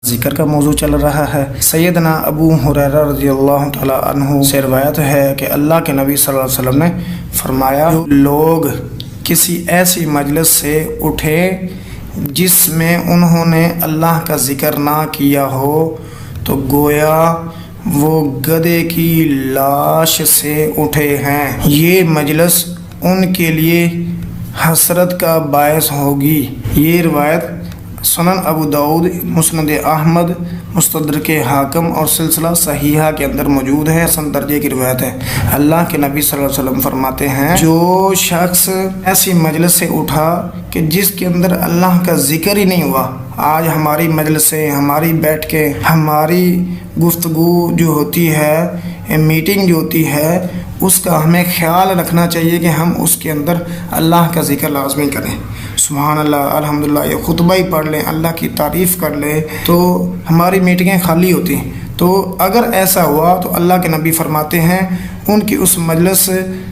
ذکر کا موضوع چل رہا ہے۔ سیدنا ابو ہریرہ رضی اللہ تعالی عنہ سے روایت ہے کہ اللہ کے نبی صلی اللہ علیہ وسلم نے فرمایا، جو لوگ کسی ایسی مجلس سے اٹھے جس میں انہوں نے اللہ کا ذکر نہ کیا ہو تو گویا وہ گدھے کی لاش سے اٹھے ہیں، یہ مجلس ان کے لیے حسرت کا باعث ہوگی۔ یہ روایت سنن ابو داؤد، مسند احمد، مستدرک حاکم اور سلسلہ صحیحہ کے اندر موجود ہے، حسن درجے کی روایت ہے۔ اللہ کے نبی صلی اللہ علیہ وسلم فرماتے ہیں، جو شخص ایسی مجلس سے اٹھا کہ جس کے اندر اللہ کا ذکر ہی نہیں ہوا۔ آج ہماری مجلسیں، ہماری بیٹھ کے ہماری گفتگو جو ہوتی ہے، میٹنگ جو ہوتی ہے، اس کا ہمیں خیال رکھنا چاہیے کہ ہم اس کے اندر اللہ کا ذکر لازمی کریں۔ سبحان اللہ، الحمدللہ، یہ خطبہ ہی پڑھ لیں، اللہ کی تعریف کر لیں تو ہماری میٹنگیں خالی ہوتی ہیں۔ تو اگر ایسا ہوا تو اللہ کے نبی فرماتے ہیں ان کی اس مجلس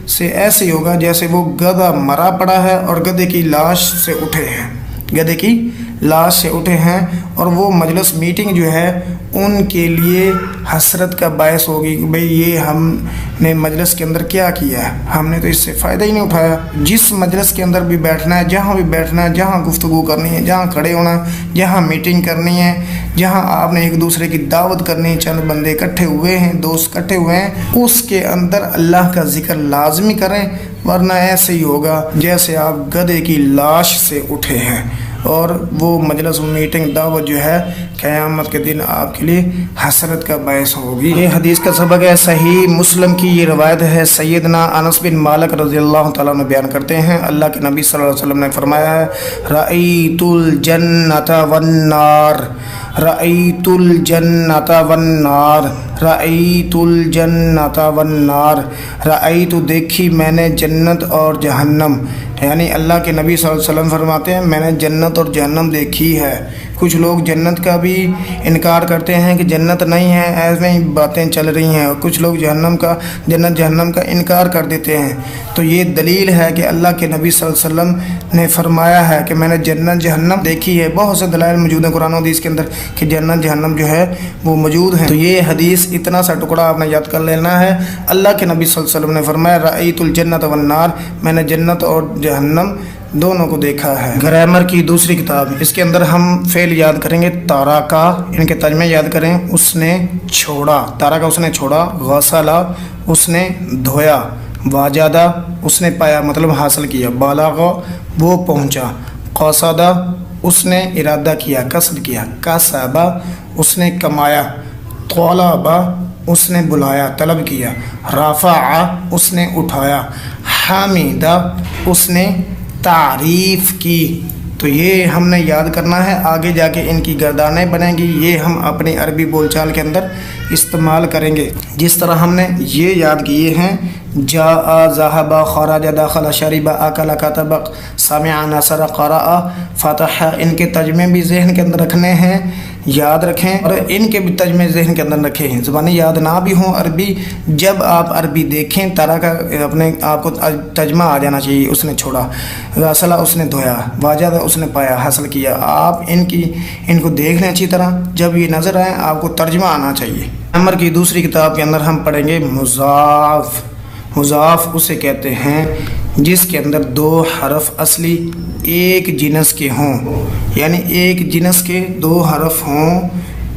سے ایسے ہی ہوگا جیسے وہ گدھا مرا پڑا ہے اور گدھے کی لاش سے اٹھے ہیں، گدھے کی لاش سے اٹھے ہیں، اور وہ مجلس میٹنگ جو ہے ان کے لیے حسرت کا باعث ہوگی کہ بھئی یہ ہم نے مجلس کے اندر کیا کیا ہے، ہم نے تو اس سے فائدہ ہی نہیں اٹھایا۔ جس مجلس کے اندر بھی بیٹھنا ہے، جہاں بھی بیٹھنا ہے، جہاں گفتگو کرنی ہے، جہاں کھڑے ہونا ہے، جہاں میٹنگ کرنی ہے، جہاں آپ نے ایک دوسرے کی دعوت کرنی ہے، چند بندے اکٹھے ہوئے ہیں، دوست اکٹھے ہوئے ہیں، اس کے اندر اللہ کا ذکر لازمی کریں، ورنہ ایسے ہی ہوگا جیسے آپ گدھے کی لاش سے اٹھے ہیں، اور وہ مجلس میٹنگ دعوت جو ہے قیامت کے دن آپ کے لیے حسرت کا باعث ہوگی۔ یہ حدیث کا سبق ہے، صحیح مسلم کی یہ روایت ہے۔ سیدنا انس بن مالک رضی اللہ تعالیٰ عنہ بیان کرتے ہیں، اللہ کے نبی صلی اللہ علیہ وسلم نے فرمایا ہے، رأیت الجنۃ والنار، رأیت الجنۃ والنار، رأیت الجنۃ والنار، رأیت دیکھی میں نے جنت اور جہنم، یعنی اللہ کے نبی صلی اللہ علیہ وسلم فرماتے ہیں میں نے جنت اور جہنم دیکھی ہے۔ کچھ لوگ جنت کا بھی انکار کرتے ہیں کہ جنت نہیں ہے، ایسے ہی باتیں چل رہی ہیں، اور کچھ لوگ جنت جہنم کا انکار کر دیتے ہیں۔ تو یہ دلیل ہے کہ اللہ کے نبی صلی اللہ علیہ وسلم نے فرمایا ہے کہ میں نے جنت جہنم دیکھی ہے۔ بہت سے دلائل موجود ہیں قرآن و حدیث کے اندر کہ جنت جہنم جو ہے وہ موجود ہیں۔ تو یہ حدیث اتنا سا ٹکڑا آپ نے یاد کر لینا ہے۔ اللہ کے نبی صلی اللہ علیہ وسلم نے فرمایا رأیت الجنۃ والنار، میں نے جنت اور جہنم دونوں کو دیکھا ہے۔ گرامر کی دوسری کتاب، اس کے اندر ہم فعل یاد کریں گے، تارکا، ان کے ترجمے یاد کریں، اس نے چھوڑا، تارکا اس نے چھوڑا، غسلا اس نے دھویا، واجدہ اس نے پایا مطلب حاصل کیا، بلغ وہ پہنچا، قصد اس نے ارادہ کیا، قصد کیا، کسب اس نے کمایا، طلب اس نے بلایا، طلب کیا، رفع اس نے اٹھایا، حمد اس نے تعریف کی۔ تو یہ ہم نے یاد کرنا ہے، آگے جا کے ان کی گردانیں بنیں گی، یہ ہم اپنی عربی بول چال کے اندر استعمال کریں گے۔ جس طرح ہم نے یہ یاد کیے ہیں، جاء، ذهب، خرج، دخل، شرب، اکل، کتب، سمع، نصر، قرأ، فتح، ان کے ترجمے بھی ذہن کے اندر رکھنے ہیں، یاد رکھیں، اور ان کے بھی ترجمے ذہن کے اندر رکھیں ہیں، زبانی یاد نہ بھی ہوں عربی، جب آپ عربی دیکھیں طرح کا اپنے آپ کو ترجمہ آ جانا چاہیے۔ اس نے چھوڑا، غسلا اس نے دھویا، واجد اس نے پایا، حاصل کیا۔ آپ ان کو دیکھ لیں اچھی طرح، جب یہ نظر آئیں آپ کو ترجمہ آنا چاہیے۔ گرامر کی دوسری کتاب کے اندر ہم پڑھیں گے مضاف۔ مضاف اسے کہتے ہیں جس کے اندر دو حرف اصلی ایک جنس کے ہوں، یعنی ایک جنس کے دو حرف ہوں،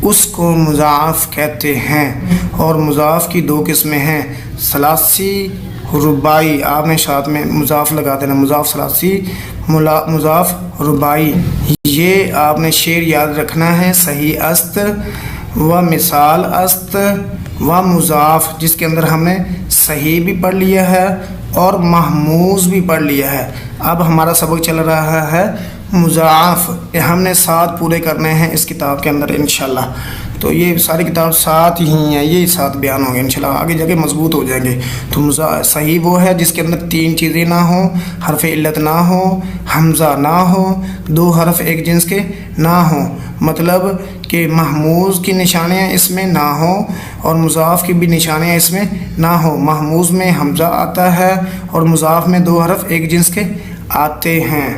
اس کو مضاف کہتے ہیں۔ اور مضاف کی دو قسمیں ہیں، ثلاثی، رباعی، آپ نے ساتھ میں مضاف لگا دینا، مضاف ثلاثی، مضاف رباعی۔ یہ آپ نے شعر یاد رکھنا ہے، صحیح است و مثال است و مضاف، جس کے اندر ہم نے صحیح بھی پڑھ لیا ہے اور محموز بھی پڑھ لیا ہے۔ اب ہمارا سبق چل رہا ہے مضاعف، ہم نے 7 پورے کرنے ہیں اس کتاب کے اندر انشاءاللہ۔ تو یہ ساری کتاب 7 ہی ہیں، یہ 7 بیان ہوں گے انشاءاللہ، آگے جا کے مضبوط ہو جائیں گے۔ تو صحیح وہ ہے جس کے اندر 3 چیزیں نہ ہوں، حرف علت نہ ہو، حمزہ نہ ہو، 2 حرف ایک جنس کے نہ ہوں، مطلب کہ محموز کی نشانیاں اس میں نہ ہوں اور مضاف کی بھی نشانیاں اس میں نہ ہوں۔ محموز میں حمزہ آتا ہے اور مضاف میں 2 حرف ایک جنس کے آتے ہیں۔